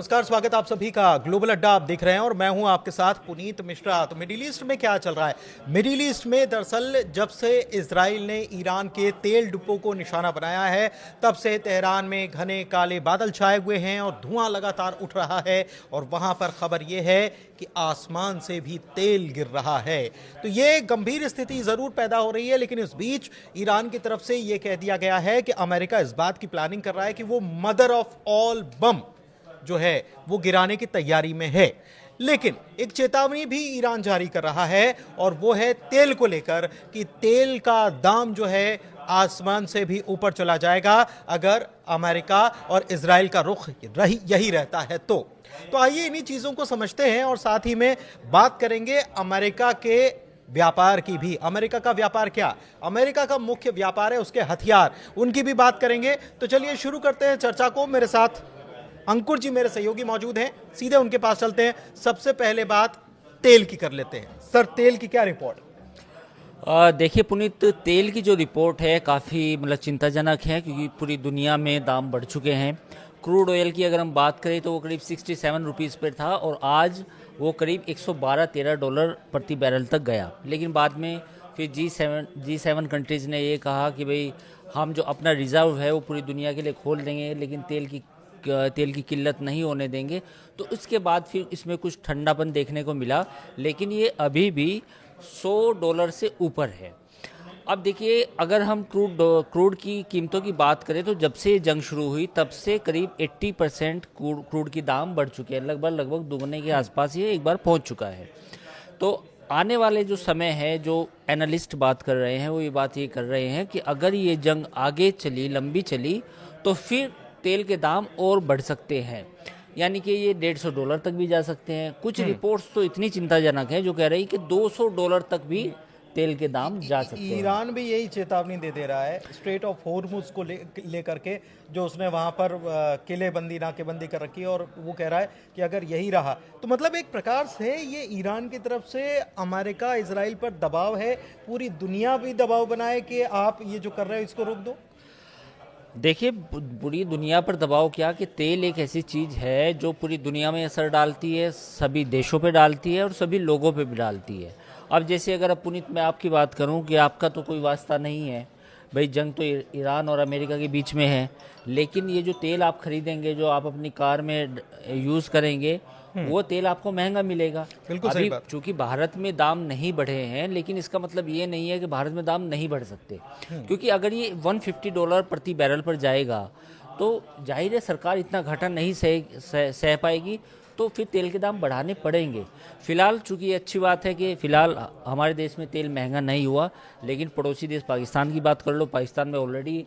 नमस्कार, स्वागत आप सभी का। ग्लोबल अड्डा आप देख रहे हैं और मैं हूं आपके साथ पुनीत मिश्रा। तो मिडिल ईस्ट में क्या चल रहा है? मिडिल ईस्ट में दरअसल जब से इजराइल ने ईरान के तेल डिपो को निशाना बनाया है, तब से तेहरान में घने काले बादल छाए हुए हैं और धुआं लगातार उठ रहा है। और वहां पर खबर यह है कि आसमान से भी तेल गिर रहा है। तो ये गंभीर स्थिति जरूर पैदा हो रही है, लेकिन इस बीच ईरान की तरफ से यह कह दिया गया है कि अमेरिका इस बात की प्लानिंग कर रहा है कि वो मदर ऑफ ऑल बम जो है वो गिराने की तैयारी में है। लेकिन एक चेतावनी भी ईरान जारी कर रहा है और वो है तेल को लेकर कि तेल का दाम जो है आसमान से भी ऊपर चला जाएगा अगर अमेरिका और इजराइल का रुख यही रहता है। तो आइए इन्हीं चीजों को समझते हैं और साथ ही में बात करेंगे अमेरिका के व्यापार की भी। अमेरिका का व्यापार क्या? अमेरिका का मुख्य व्यापार है उसके हथियार, उनकी भी बात करेंगे। तो चलिए शुरू करते हैं चर्चा को। मेरे साथ अंकुर जी मेरे सहयोगी मौजूद हैं, सीधे उनके पास चलते हैं। सबसे पहले बात तेल की कर लेते हैं। सर, तेल की क्या रिपोर्ट? देखिए पुनीत, तेल की जो रिपोर्ट है काफ़ी मतलब चिंताजनक है, क्योंकि पूरी दुनिया में दाम बढ़ चुके हैं। क्रूड ऑयल की अगर हम बात करें तो वो करीब 67 रुपीज़ पर था और आज वो करीब 112-13 डॉलर प्रति बैरल तक गया। लेकिन बाद में फिर जी सेवन कंट्रीज़ ने ये कहा कि भाई हम जो अपना रिज़र्व है वो पूरी दुनिया के लिए खोल देंगे, लेकिन तेल की किल्लत नहीं होने देंगे। तो उसके बाद फिर इसमें कुछ ठंडापन देखने को मिला, लेकिन ये अभी भी $100 से ऊपर है। अब देखिए, अगर हम क्रूड की कीमतों की बात करें तो जब से जंग शुरू हुई तब से करीब 80% क्रूड की दाम बढ़ चुके हैं। लगभग दुगने के आसपास ये एक बार पहुंच चुका है। तो आने वाले जो समय है, जो एनालिस्ट बात कर रहे हैं वो ये कर रहे हैं कि अगर ये जंग आगे चली, लंबी चली, तो फिर तेल के दाम और बढ़ सकते हैं, यानी कि ये $150 तक भी जा सकते हैं। कुछ रिपोर्ट्स तो इतनी चिंताजनक हैं जो कह रही कि $200 तक भी तेल के दाम जा सकते हैं। ईरान भी यही चेतावनी दे रहा है स्ट्रेट ऑफ हॉर्मुज को लेकर के, जो उसने वहां पर किलेबंदी नाकेबंदी कर रखी है। और वो कह रहा है कि अगर यही रहा तो मतलब एक प्रकार से ये ईरान की तरफ से अमेरिका इजराइल पर दबाव है, पूरी दुनिया भी दबाव बनाए कि आप ये जो कर रहे हो इसको रोक दो। देखिए, पूरी दुनिया पर दबाव क्या कि तेल एक ऐसी चीज़ है जो पूरी दुनिया में असर डालती है, सभी देशों पे डालती है और सभी लोगों पे भी डालती है। अब जैसे अगर पुनीत मैं आपकी बात करूं कि आपका तो कोई वास्ता नहीं है, भाई जंग तो ईरान और अमेरिका के बीच में है, लेकिन ये जो तेल आप खरीदेंगे, जो आप अपनी कार में यूज़ करेंगे, वो तेल आपको महंगा मिलेगा। बिल्कुल सही अभी बात। चूंकि भारत में दाम नहीं बढ़े हैं, लेकिन इसका मतलब ये नहीं है कि भारत में दाम नहीं बढ़ सकते, क्योंकि अगर ये $150 प्रति बैरल पर जाएगा तो जाहिर है सरकार इतना घाटा नहीं सह पाएगी, तो फिर तेल के दाम बढ़ाने पड़ेंगे। फिलहाल चूंकि ये अच्छी बात है कि फिलहाल हमारे देश में तेल महंगा नहीं हुआ, लेकिन पड़ोसी देश पाकिस्तान की बात कर लो, पाकिस्तान में ऑलरेडी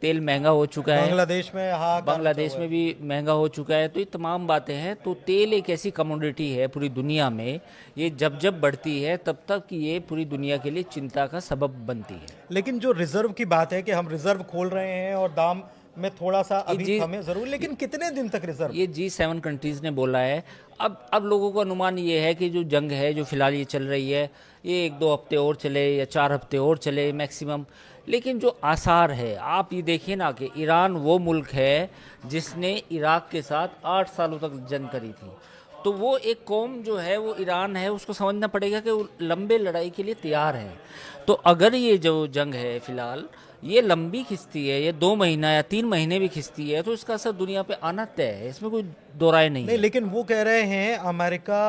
तेल महंगा हो चुका है। बांग्लादेश में, हाँ, बांग्लादेश में भी महंगा हो चुका है। तो ये तमाम बातें हैं। तो तेल एक ऐसी कमोडिटी है पूरी दुनिया में, ये जब जब बढ़ती है तब तक ये पूरी दुनिया के लिए चिंता का सबब बनती है। लेकिन जो रिजर्व की बात है कि हम रिजर्व खोल रहे हैं और दाम में थोड़ा सा अभी हमें जरूर, लेकिन कितने दिन तक रिजर्व? ये जी7 कंट्रीज ने बोला है। अब लोगों का अनुमान ये है कि जो जंग है जो फिलहाल ये चल रही है, ये 1-2 हफ्ते और चले या 4 हफ्ते और चले मैक्सिमम। लेकिन जो आसार है, आप ये देखिए ना कि ईरान वो मुल्क है जिसने इराक के साथ 8 सालों तक जंग करी थी। तो वो एक कौम जो है वो ईरान है, उसको समझना पड़ेगा कि वो लंबे लड़ाई के लिए तैयार है। तो अगर ये जो जंग है फिलहाल ये लंबी खिंचती है, ये 2 महीना या 3 महीने भी खिंचती है, तो इसका असर दुनिया पे आना तय है, इसमें कोई दो राय नहीं है। लेकिन वो कह रहे हैं अमेरिका,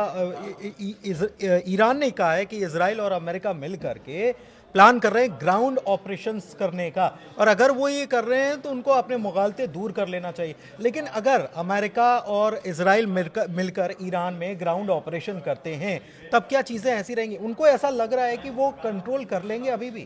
ईरान ने कहा है कि इजराइल और अमेरिका मिल करके प्लान कर रहे हैं ग्राउंड ऑपरेशंस करने का, और अगर वो ये कर रहे हैं तो उनको अपने मुगालते दूर कर लेना चाहिए। लेकिन अगर अमेरिका और इजराइल मिलकर ईरान में ग्राउंड ऑपरेशन करते हैं तब क्या चीजें ऐसी रहेंगी? उनको ऐसा लग रहा है कि वो कंट्रोल कर लेंगे अभी भी।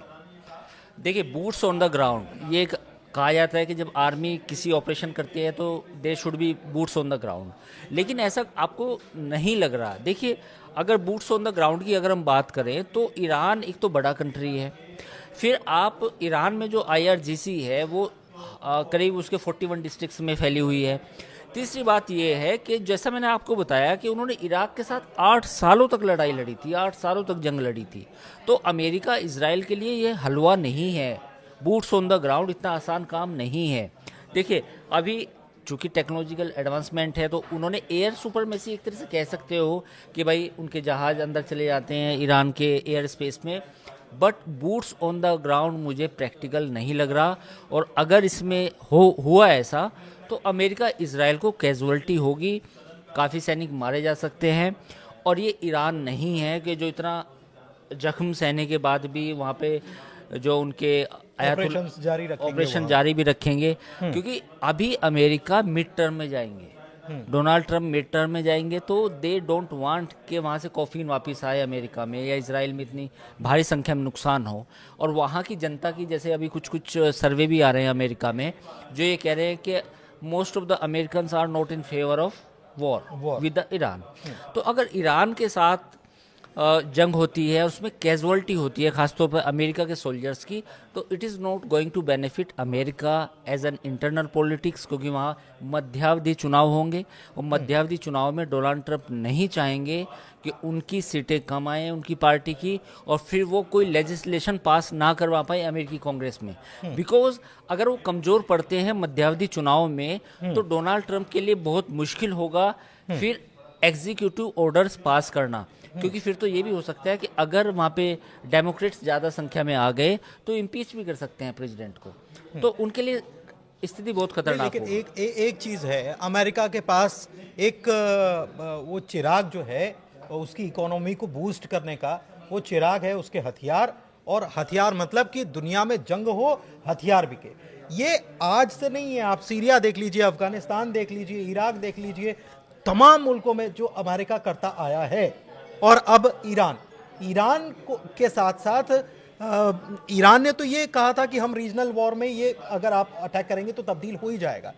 देखिए, बूट्स ऑन द ग्राउंड, ये कहा जाता है कि जब आर्मी किसी ऑपरेशन करती है तो they should be boots on the ground, लेकिन ऐसा आपको नहीं लग रहा। देखिए, अगर बूट्स ऑन द ग्राउंड की अगर हम बात करें तो ईरान एक तो बड़ा कंट्री है, फिर आप ईरान में जो IRGC है वो करीब उसके 41 डिस्ट्रिक्ट्स में फैली हुई है। तीसरी बात यह है कि जैसा मैंने आपको बताया कि उन्होंने इराक के साथ 8 सालों तक लड़ाई लड़ी थी, 8 सालों तक जंग लड़ी थी। तो अमेरिका इजराइल के लिए ये हलवा नहीं है, बूट्स ऑन द ग्राउंड इतना आसान काम नहीं है। देखिए, अभी चूंकि टेक्नोलॉजिकल एडवांसमेंट है तो उन्होंने एयर सुपरमेसी एक तरह से कह सकते हो कि भाई उनके जहाज अंदर चले जाते हैं ईरान के एयर स्पेस में, but boots on the ground मुझे प्रैक्टिकल नहीं लग रहा। और अगर इसमें हुआ ऐसा तो अमेरिका इजराइल को कैजुअलिटी होगी, काफ़ी सैनिक मारे जा सकते हैं। और ये ईरान नहीं है कि जो इतना जख्म सहने के बाद भी वहाँ पे जो उनके ऑपरेशन जारी भी रखेंगे, क्योंकि अभी अमेरिका मिड टर्म में जाएंगे, डोनाल्ड ट्रंप मिड टर्म में जाएंगे, तो दे डोंट वांट कि वहाँ से कॉफिन वापस आए अमेरिका में या इजराइल में इतनी भारी संख्या में नुकसान हो। और वहाँ की जनता की, जैसे अभी कुछ सर्वे भी आ रहे हैं अमेरिका में जो ये कह रहे हैं कि most of the Americans are not in favour of war with the Iran. तो अगर ईरान के साथ जंग होती है, उसमें कैजुअलिटी होती है खासतौर पर अमेरिका के सोल्जर्स की, तो it is not going to benefit America as an internal politics, क्योंकि वहाँ मध्यावधि चुनाव होंगे और मध्यावधि चुनाव में डोनाल्ड ट्रंप नहीं चाहेंगे कि उनकी सीटें कम आएँ उनकी पार्टी की और फिर वो कोई लेजिस्लेशन पास ना करवा पाए अमेरिकी कांग्रेस में। बिकॉज अगर वो कमज़ोर पड़ते हैं मध्यावधि चुनाव में तो डोनाल्ड ट्रंप के लिए बहुत मुश्किल होगा फिर एग्जीक्यूटिव ऑर्डर्स पास करना, क्योंकि फिर तो ये भी हो सकता है कि अगर वहाँ पे डेमोक्रेट्स ज़्यादा संख्या में आ गए तो इम्पीच भी कर सकते हैं प्रेसिडेंट को, तो उनके लिए स्थिति बहुत खतरनाक लेकिन एक चीज़ है, अमेरिका के पास एक वो चिराग जो है उसकी इकोनॉमी को बूस्ट करने का, वो चिराग है उसके हथियार। और हथियार मतलब कि दुनिया में जंग हो, हथियार बिके। ये आज से नहीं है, आप सीरिया देख लीजिए, अफगानिस्तान देख लीजिए, इराक देख लीजिए, तमाम मुल्कों में जो अमेरिका करता आया है। और अब ईरान के साथ साथ ईरान ने तो ये कहा था कि हम रीजनल वॉर में ये अगर आप अटैक करेंगे तो तब्दील हो ही जाएगा,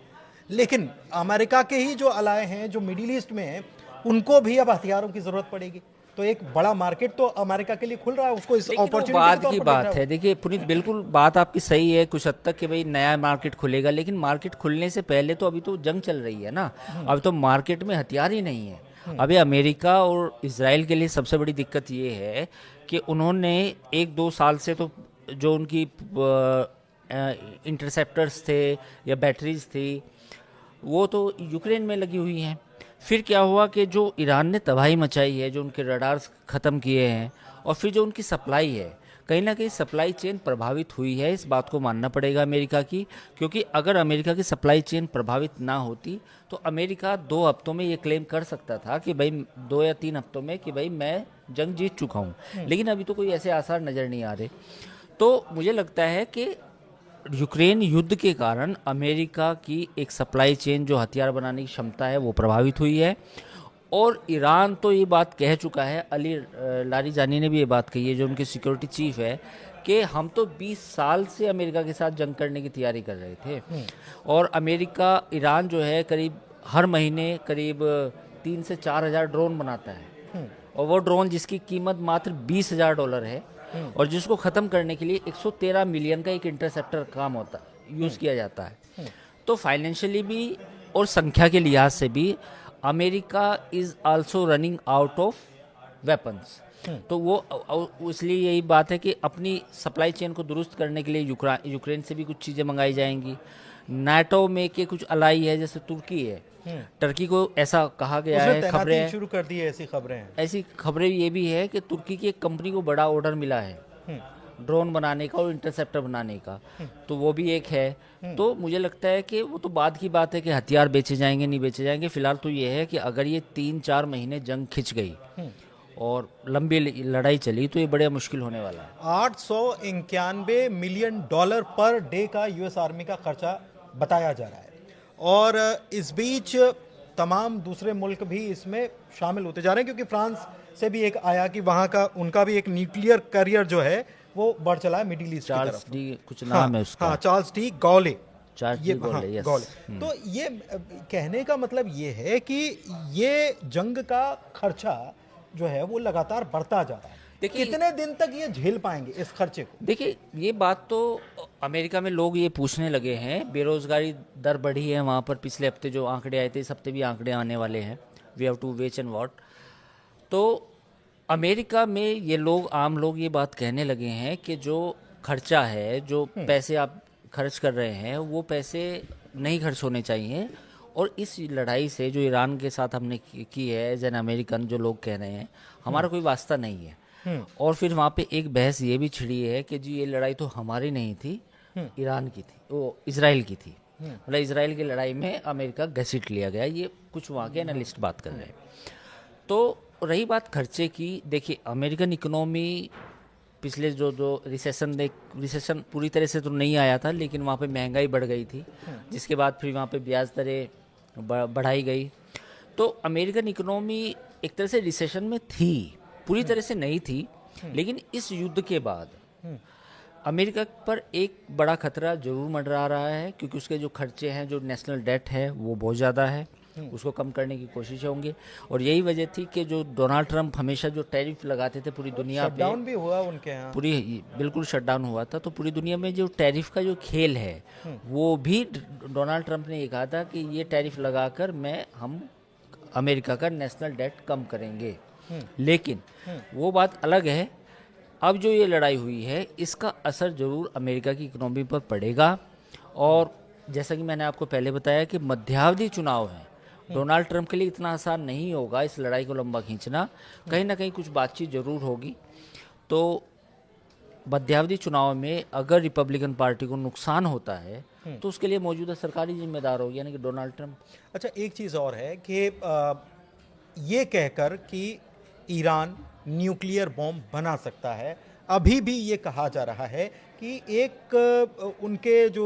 लेकिन अमेरिका के ही जो अलाय हैं जो मिडिल ईस्ट में हैं उनको भी अब हथियारों की जरूरत पड़ेगी। तो एक बड़ा मार्केट तो अमेरिका के लिए खुल रहा है, उसको इस अपॉर्चुनिटी बाद की बात है। देखिए पुनीत, बिल्कुल बात आपकी सही है कुछ हद तक कि भाई नया मार्केट खुलेगा, लेकिन मार्केट खुलने से पहले तो अभी तो जंग चल रही है ना, अभी तो मार्केट में हथियार ही नहीं है। अभी अमेरिका और इजराइल के लिए सबसे बड़ी दिक्कत ये है कि उन्होंने 1-2 साल से तो जो उनकी इंटरसेप्टर्स थे या बैटरीज थी वो तो यूक्रेन में लगी हुई हैं। फिर क्या हुआ कि जो ईरान ने तबाही मचाई है, जो उनके रडार्स ख़त्म किए हैं, और फिर जो उनकी सप्लाई है, कहीं ना कहीं सप्लाई चेन प्रभावित हुई है, इस बात को मानना पड़ेगा अमेरिका की। क्योंकि अगर अमेरिका की सप्लाई चेन प्रभावित ना होती तो अमेरिका 2 हफ्तों में ये क्लेम कर सकता था कि भाई 2 या 3 हफ्तों में कि भाई मैं जंग जीत चुका हूँ, लेकिन अभी तो कोई ऐसे आसार नज़र नहीं आ रहे। तो मुझे लगता है कि यूक्रेन युद्ध के कारण अमेरिका की एक सप्लाई चेन जो हथियार बनाने की क्षमता है वो प्रभावित हुई है। और ईरान तो ये बात कह चुका है, अली लारीजानी ने भी ये बात कही है जो उनके सिक्योरिटी चीफ है, कि हम तो 20 साल से अमेरिका के साथ जंग करने की तैयारी कर रहे थे। और अमेरिका, ईरान जो है करीब हर महीने करीब 3 से 4 हज़ार ड्रोन बनाता है, और वो ड्रोन जिसकी कीमत मात्र $20,000 है और जिसको ख़त्म करने के लिए 113 मिलियन का एक इंटरसेप्टर काम होता है, यूज़ किया जाता है। तो फाइनेंशियली भी और संख्या के लिहाज से भी America is also running out of weapons. तो वो इसलिए यही बात है कि अपनी सप्लाई चेन को दुरुस्त करने के लिए यूक्रेन से भी कुछ चीज़ें मंगाई जाएंगी। नाटो में के कुछ अलाई है, जैसे तुर्की है, टर्की को ऐसा कहा गया है, खबरें शुरू कर दी है, ऐसी खबरें ये भी है कि तुर्की की एक कंपनी को बड़ा ऑर्डर मिला है ड्रोन बनाने का और इंटरसेप्टर बनाने का, तो वो भी एक है। तो मुझे लगता है कि वो तो बाद की बात है कि हथियार बेचे जाएंगे नहीं बेचे जाएंगे। फिलहाल तो ये है कि अगर ये 3-4 महीने जंग खिंच गई और लंबी लड़ाई चली तो ये बड़ा मुश्किल होने वाला है। $891 मिलियन पर डे का यूएस आर्मी का खर्चा बताया जा रहा है, और इस बीच तमाम दूसरे मुल्क भी इसमें शामिल होते जा रहे हैं, क्योंकि फ्रांस से भी एक आया कि वहाँ का उनका भी एक न्यूक्लियर करियर जो है वो बढ़ चला है मिडिल ईस्ट की तरफ। चार्ल्स डी कुछ नाम है उसका। हाँ, चार्ल्स डी गॉले। यस। गॉले। तो ये कहने का मतलब ये है कि ये जंग का खर्चा जो है वो लगातार बढ़ता जा रहा है। कितने दिन तक ये झेल पाएंगे इस खर्चे को? देखिए, ये बात तो अमेरिका में लोग ये पूछने लगे हैं, बेरोजगारी दर बढ़ी है वहाँ पर। पिछले हफ्ते जो आंकड़े आए थे, इस हफ्ते भी आंकड़े आने वाले हैं, we have to wait and watch. तो अमेरिका में ये लोग, आम लोग ये बात कहने लगे हैं कि जो खर्चा है, जो पैसे आप खर्च कर रहे हैं वो पैसे नहीं खर्च होने चाहिए, और इस लड़ाई से जो ईरान के साथ हमने की है एज एन अमेरिकन, जो लोग कह रहे हैं हमारा कोई वास्ता नहीं है। और फिर वहाँ पे एक बहस ये भी छिड़ी है कि जी ये लड़ाई तो हमारी नहीं थी, ईरान की थी, वो इसराइल की थी। मतलब इसराइल की लड़ाई में अमेरिका घसीट लिया गया, ये कुछ वहाँ के एनालिस्ट बात कर रहे हैं। तो रही बात खर्चे की, देखिए अमेरिकन इकोनॉमी पिछले जो रिसेशन पूरी तरह से तो नहीं आया था, लेकिन वहाँ पे महंगाई बढ़ गई थी, जिसके बाद फिर वहाँ पे ब्याज दरें बढ़ाई गई। तो अमेरिकन इकोनॉमी एक तरह से रिसेशन में थी, पूरी तरह से नहीं थी, लेकिन इस युद्ध के बाद अमेरिका पर एक बड़ा खतरा जरूर मंडरा रहा है, क्योंकि उसके जो खर्चे हैं, जो नेशनल डेट है वो बहुत ज़्यादा है, उसको कम करने की कोशिश होंगे। और यही वजह थी कि जो डोनाल्ड ट्रंप हमेशा जो टैरिफ लगाते थे पूरी दुनिया पे, शटडाउन भी हुआ उनके यहाँ, पूरी बिल्कुल शटडाउन हुआ था। तो पूरी दुनिया में जो टैरिफ का जो खेल है वो भी डोनाल्ड ट्रंप ने ये कहा था कि ये टैरिफ लगाकर हम अमेरिका का नेशनल डेट कम करेंगे। लेकिन वो बात अलग है, अब जो ये लड़ाई हुई है इसका असर जरूर अमेरिका की इकोनॉमी पर पड़ेगा। और जैसा कि मैंने आपको पहले बताया कि मध्यावधि चुनाव है, डोनाल्ड ट्रंप के लिए इतना आसान नहीं होगा इस लड़ाई को लंबा खींचना, कहीं ना कहीं कुछ बातचीत जरूर होगी। तो मध्यावधि चुनाव में अगर रिपब्लिकन पार्टी को नुकसान होता है तो उसके लिए मौजूदा सरकारी जिम्मेदार होगी, यानी कि डोनाल्ड ट्रंप। अच्छा, एक चीज़ और है कि ये कहकर कि ईरान न्यूक्लियर बॉम्ब बना सकता है, अभी भी ये कहा जा रहा है कि एक उनके जो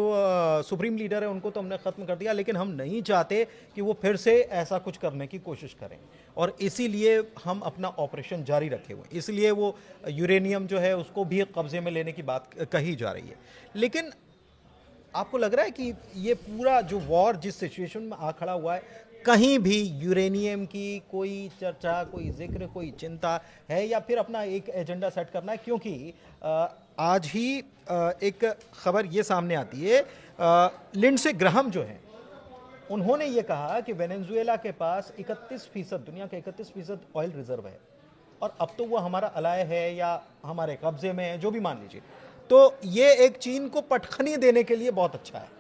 सुप्रीम लीडर है उनको तो हमने ख़त्म कर दिया, लेकिन हम नहीं चाहते कि वो फिर से ऐसा कुछ करने की कोशिश करें, और इसीलिए हम अपना ऑपरेशन जारी रखे हुए, इसलिए वो यूरेनियम जो है उसको भी कब्जे में लेने की बात कही जा रही है। लेकिन आपको लग रहा है कि ये पूरा जो वॉर जिस सिचुएशन में आ खड़ा हुआ है, कहीं भी यूरेनियम की कोई चर्चा, कोई जिक्र, कोई चिंता है, या फिर अपना एक एजेंडा सेट करना है? क्योंकि आज ही एक खबर ये सामने आती है, लिंडसे ग्राहम जो है उन्होंने ये कहा कि वेनेजुएला के पास 31%, दुनिया का 31% ऑयल रिजर्व है, और अब तो वो हमारा अलाय है या हमारे कब्जे में है, जो भी मान लीजिए। तो ये एक चीन को पटखनी देने के लिए बहुत अच्छा है।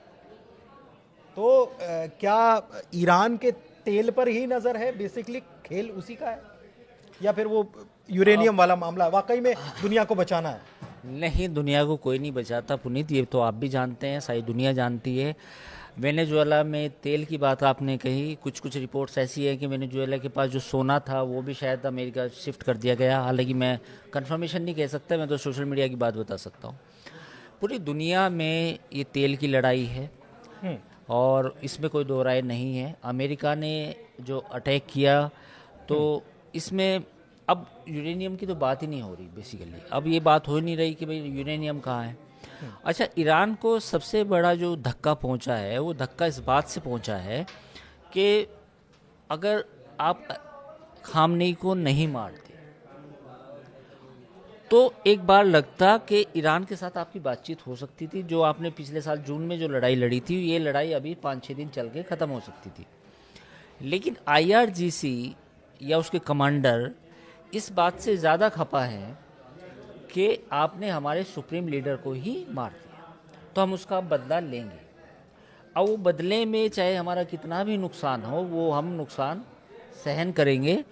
तो क्या ईरान के तेल पर ही नजर है, बेसिकली खेल उसी का है, या फिर वो यूरेनियम वाला मामला वाकई में दुनिया को बचाना है? नहीं, दुनिया को कोई नहीं बचाता पुनीत, ये तो आप भी जानते हैं, सारी दुनिया जानती है। वेनेजुएला में तेल की बात आपने कही, कुछ कुछ रिपोर्ट्स ऐसी है कि वेनेजुएला के पास जो सोना था वो भी शायद अमेरिका शिफ्ट कर दिया गया, हालांकि मैं कंफर्मेशन नहीं कह सकता, मैं तो सोशल मीडिया की बात बता सकता हूँ। पूरी दुनिया में ये तेल की लड़ाई है और इसमें कोई दो राय नहीं है। अमेरिका ने जो अटैक किया तो इसमें अब यूरेनियम की तो बात ही नहीं हो रही बेसिकली, अब ये बात हो ही नहीं रही कि भाई यूरेनियम कहाँ है। अच्छा, ईरान को सबसे बड़ा जो धक्का पहुंचा है वो धक्का इस बात से पहुंचा है कि अगर आप खामनेई को नहीं मारते तो एक बार लगता कि ईरान के साथ आपकी बातचीत हो सकती थी। जो आपने पिछले साल जून में जो लड़ाई लड़ी थी, ये लड़ाई अभी 5-6 दिन चल के ख़त्म हो सकती थी। लेकिन IRGC या उसके कमांडर इस बात से ज़्यादा खपा है कि आपने हमारे सुप्रीम लीडर को ही मार दिया, तो हम उसका बदला लेंगे। अब वो बदले में चाहे हमारा कितना भी नुकसान हो, वो हम नुकसान सहन करेंगे,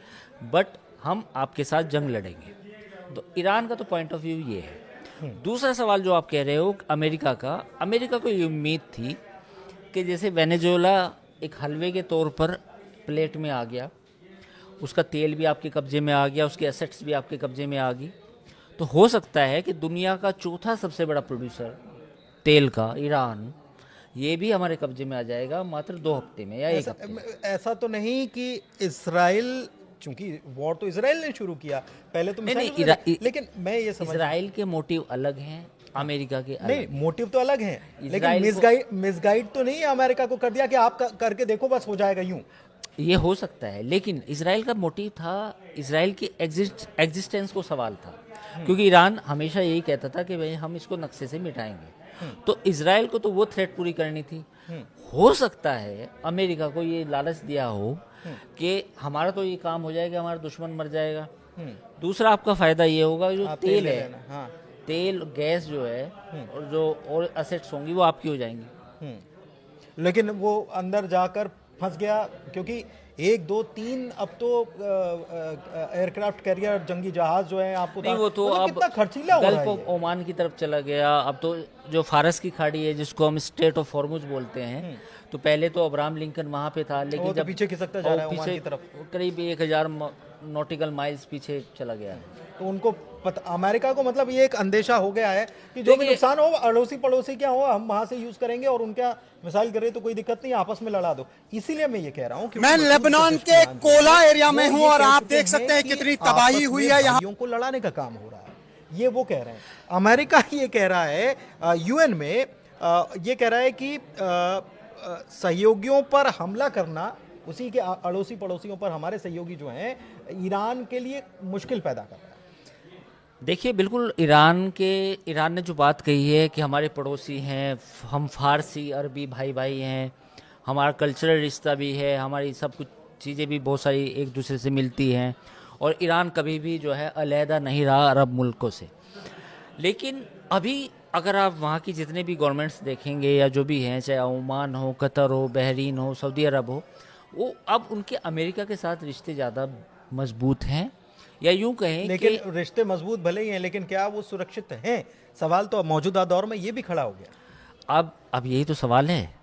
बट हम आपके साथ जंग लड़ेंगे। तो ईरान का तो पॉइंट ऑफ व्यू ये है। दूसरा सवाल जो आप कह रहे हो अमेरिका को ये उम्मीद थी कि जैसे वेनेजुएला एक हलवे के तौर पर प्लेट में आ गया, उसका तेल भी आपके कब्जे में आ गया, उसके एसेट्स भी आपके कब्जे में आ गई, तो हो सकता है कि दुनिया का चौथा सबसे बड़ा प्रोड्यूसर तेल का ईरान, ये भी हमारे कब्जे में आ जाएगा मात्र 2 हफ्ते में या 1 हफ्ते में। ऐसा तो नहीं कि इसराइल, चूंकि वॉर तो इसराइल ने शुरू किया पहले, तो नहीं, लेकिन मैं ये समझ, इसराइल के मोटिव अलग हैं, अमेरिका के अलग नहीं, मोटिव तो अलग है, लेकिन मिसगाइड तो नहीं है अमेरिका को कर दिया कि आप करके देखो बस हो जाएगा यूं। ये हो सकता है, लेकिन इसराइल का मोटिव था, इसराइल की एग्जिस्टेंस को सवाल था, क्योंकि ईरान हमेशा यही कहता था कि भाई हम इसको नक्शे से मिटाएंगे। तो इसराइल को तो वो थ्रेट पूरी करनी थी। हो सकता है अमेरिका को ये लालच दिया हो कि हमारा तो ये काम हो जाएगा, हमारा दुश्मन मर जाएगा। दूसरा आपका फायदा ये होगा, जो तेल है, हाँ, तेल गैस जो है और जो और असेट्स होंगी वो आपकी हो जाएंगी। लेकिन वो अंदर जाकर फंस गया, क्योंकि 1 2 3 अब तो एयरक्राफ्ट कैरियर जंगी जहाज जो है आपको नहीं, वो तो मतलब अब कितना खर्चीला हो रहा गल्फ है ऑफ ओमान की तरफ चला गया। अब तो जो फारस की खाड़ी है जिसको हम स्टेट ऑफ हॉर्मुज बोलते हैं, तो पहले तो अब्राहम लिंकन वहाँ पे था, वो लेकिन तो जब पीछे खिसकता जा रहा है ओमान पीछे की तरफ। करीब 1000 नॉटिकल माइल्स पीछे चला गया है। तो उनको अमेरिका को मतलब ये एक अंदेशा हो गया है कि जो भी देखिए- नुकसान हो अड़ोसी पड़ोसी क्या हो हम वहां से यूज करेंगे और उनका मिसाइल गिरे तो कोई दिक्कत नहीं, आपस में लड़ा दो। इसीलिए मैं ये कह रहा हूँ कि मैं लेबनान के कोला एरिया में हूं और आप देख सकते हैं कितनी तबाही हुई है यहाँ। भाइयों को लड़ाने का काम हो रहा है, ये वो कह रहे हैं। अमेरिका ये कह रहा है यूएन में, ये कह रहा है कि सहयोगियों पर हमला करना, उसी के अड़ोसी पड़ोसियों पर हमारे सहयोगी जो हैं, ईरान के लिए मुश्किल पैदा कर रहा है। देखिए, बिल्कुल ईरान ने जो बात कही है कि हमारे पड़ोसी हैं, हम फारसी अरबी भाई भाई हैं, हमारा कल्चरल रिश्ता भी है, हमारी सब कुछ चीज़ें भी बहुत सारी एक दूसरे से मिलती हैं, और ईरान कभी भी जो है अलहदा नहीं रहा अरब मुल्कों से। लेकिन अभी अगर आप वहाँ की जितने भी गवर्नमेंट्स देखेंगे या जो भी हैं, चाहे ओमान हो, कतर हो, बहरीन हो, सऊदी अरब हो, वो अब उनके अमेरिका के साथ रिश्ते ज़्यादा मजबूत हैं, या यूं कहें लेकिन कि रिश्ते मजबूत भले ही हैं, लेकिन क्या वो सुरक्षित हैं? सवाल तो मौजूदा दौर में ये भी खड़ा हो गया। अब यही तो सवाल है।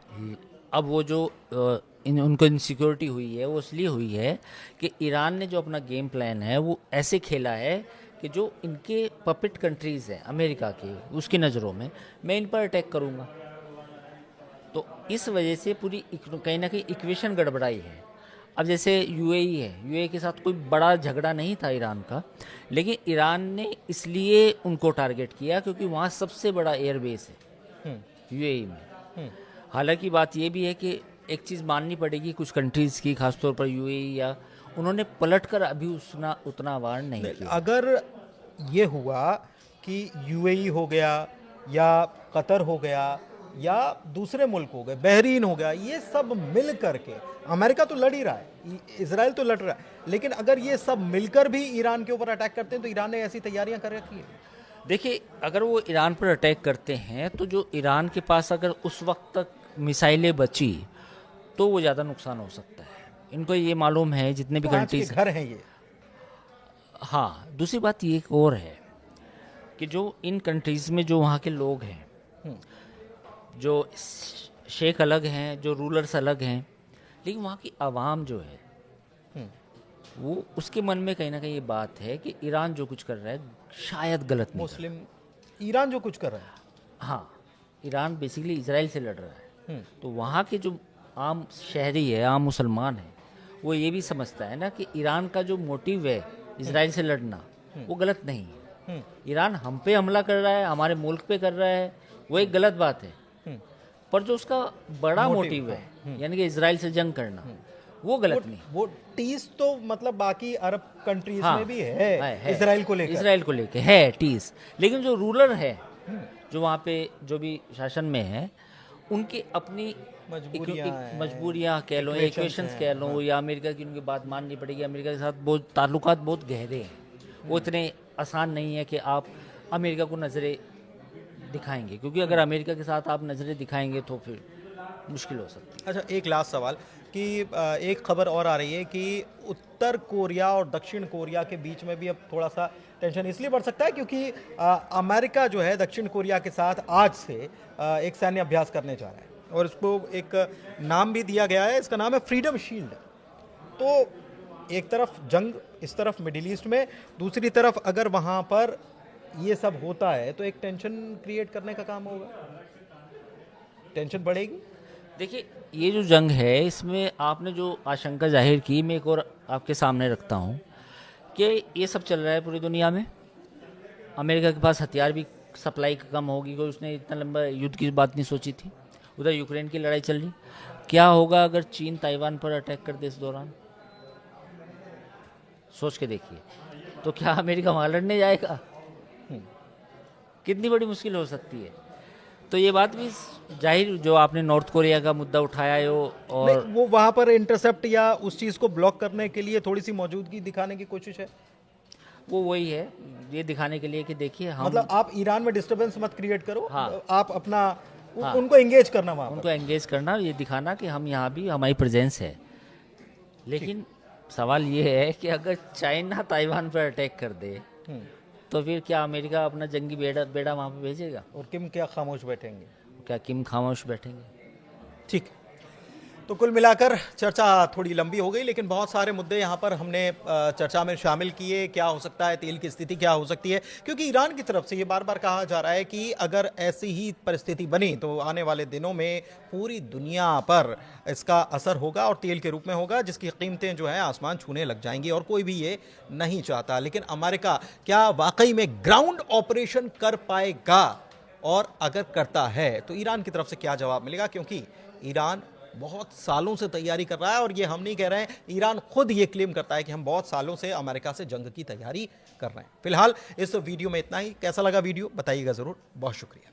अब वो जो उनको इनसिक्योरिटी हुई है वो इसलिए हुई है कि ईरान ने जो अपना गेम प्लान है वो ऐसे खेला है कि जो इनके पपेट कंट्रीज़ हैं अमेरिका के, उसकी नज़रों में मैं इन पर अटैक करूँगा। तो इस वजह से पूरी कहीं ना कहीं इक्वेशन गड़बड़ाई है। अब जैसे यूएई है, यूएई के साथ कोई बड़ा झगड़ा नहीं था ईरान का, लेकिन ईरान ने इसलिए उनको टारगेट किया क्योंकि वहाँ सबसे बड़ा एयरबेस है यूएई में। हालांकि बात ये भी है कि एक चीज़ माननी पड़ेगी कुछ कंट्रीज़ की, खासतौर पर यूएई, या उन्होंने पलटकर अभी उतना वार नहीं किया। अगर ये हुआ कि यूएई हो गया या कतर हो गया या दूसरे मुल्क हो गए, बहरीन हो गया, ये सब मिल करके, अमेरिका तो लड़ ही रहा है, इजराइल तो लड़ रहा है, लेकिन अगर ये सब मिलकर भी ईरान के ऊपर अटैक करते हैं तो ईरान ने ऐसी तैयारियां कर रखी है। देखिए, अगर वो ईरान पर अटैक करते हैं तो जो ईरान के पास अगर उस वक्त तक मिसाइलें बची तो वो ज़्यादा नुकसान हो सकता है। इनको ये मालूम है जितने भी तो आज के कंट्रीज घर हैं ये। हाँ, दूसरी बात ये एक और है कि जो इन कंट्रीज़ में जो वहाँ के लोग हैं, जो शेख अलग हैं, जो रूलर्स अलग हैं, लेकिन वहाँ की आवाम जो है वो, उसके मन में कहीं ना कहीं ये बात है कि ईरान जो कुछ कर रहा है शायद गलत नहीं कर मुस्लिम ईरान जो कुछ कर रहा है, रहा। हाँ, ईरान बेसिकली इजराइल से लड़ रहा है। तो वहाँ के जो आम शहरी है, आम मुसलमान है, वो ये भी समझता है ना कि ईरान का जो मोटिव है इजराइल से लड़ना वो गलत नहीं है। ईरान हम पे हमला कर रहा है, हमारे मुल्क पे कर रहा है, वो एक गलत बात है, पर जो उसका बड़ा मोटिव है यानी कि इजराइल से जंग करना, वो गलत नहीं। वो टीस तो मतलब बाकी अरब कंट्रीज हाँ, में भी है। इजराइल को लेकर है टीस, लेकिन जो रूलर है, जो वहाँ पे जो भी शासन में है, उनकी अपनी मजबूरियाँ कह लो, इक्वेशंस कह लो, या अमेरिका की उनकी बात माननी पड़ेगी। अमेरिका के साथ बहुत ताल्लुकात बहुत गहरे हैं, वो इतने आसान नहीं है कि आप अमेरिका को नज़रें दिखाएंगे, क्योंकि अगर अमेरिका के साथ आप नज़रें दिखाएंगे तो फिर मुश्किल हो सकती है। अच्छा, एक लास्ट सवाल कि एक खबर और आ रही है कि उत्तर कोरिया और दक्षिण कोरिया के बीच में भी अब थोड़ा सा टेंशन इसलिए बढ़ सकता है क्योंकि अमेरिका जो है दक्षिण कोरिया के साथ आज से एक सैन्य अभ्यास करने जा रहा है, और इसको एक नाम भी दिया गया है, इसका नाम है फ्रीडम शील्ड। तो एक तरफ जंग, इस तरफ मिडिल ईस्ट में, दूसरी तरफ अगर वहाँ पर ये सब होता है तो एक टेंशन क्रिएट करने का काम होगा, टेंशन बढ़ेगी। देखिए, ये जो जंग है इसमें आपने जो आशंका जाहिर की, मैं एक और आपके सामने रखता हूँ कि ये सब चल रहा है पूरी दुनिया में। अमेरिका के पास हथियार भी सप्लाई कम होगी, कोई उसने इतना लंबा युद्ध की बात नहीं सोची थी। उधर यूक्रेन की लड़ाई चल रही, क्या होगा अगर चीन ताइवान पर अटैक कर दे इस दौरान? सोच के देखिए, तो क्या अमेरिका वहाँ लड़ने जाएगा? कितनी बड़ी मुश्किल हो सकती है। तो ये बात भी जाहिर, जो आपने नॉर्थ कोरिया का मुद्दा उठाया है और वो वहाँ पर इंटरसेप्ट या उस चीज़ को ब्लॉक करने के लिए थोड़ी सी मौजूदगी दिखाने की कोशिश है, वो वही है, ये दिखाने के लिए कि देखिए हम, मतलब आप ईरान में डिस्टरबेंस मत क्रिएट करो। हाँ। आप अपना हाँ। उनको एंगेज करना वहाँ पर। उनको एंगेज करना, ये दिखाना कि हम यहाँ भी हमारी प्रेजेंस है। लेकिन सवाल ये है कि अगर चाइना ताइवान पर अटैक कर दे तो फिर क्या अमेरिका अपना जंगी बेड़ा वहाँ पे भेजेगा? और किम क्या खामोश बैठेंगे? क्या किम खामोश बैठेंगे? ठीक। तो कुल मिलाकर चर्चा थोड़ी लंबी हो गई, लेकिन बहुत सारे मुद्दे यहाँ पर हमने चर्चा में शामिल किए। क्या हो सकता है, तेल की स्थिति क्या हो सकती है, क्योंकि ईरान की तरफ से ये बार बार कहा जा रहा है कि अगर ऐसी ही परिस्थिति बनी तो आने वाले दिनों में पूरी दुनिया पर इसका असर होगा और तेल के रूप में होगा, जिसकी कीमतें जो हैं आसमान छूने लग जाएंगी और कोई भी ये नहीं चाहता। लेकिन अमेरिका क्या वाकई में ग्राउंड ऑपरेशन कर पाएगा, और अगर करता है तो ईरान की तरफ से क्या जवाब मिलेगा? क्योंकि ईरान बहुत सालों से तैयारी कर रहा है, और ये हम नहीं कह रहे हैं, ईरान खुद ये क्लेम करता है कि हम बहुत सालों से अमेरिका से जंग की तैयारी कर रहे हैं। फिलहाल इस वीडियो में इतना ही। कैसा लगा वीडियो बताइएगा जरूर। बहुत शुक्रिया।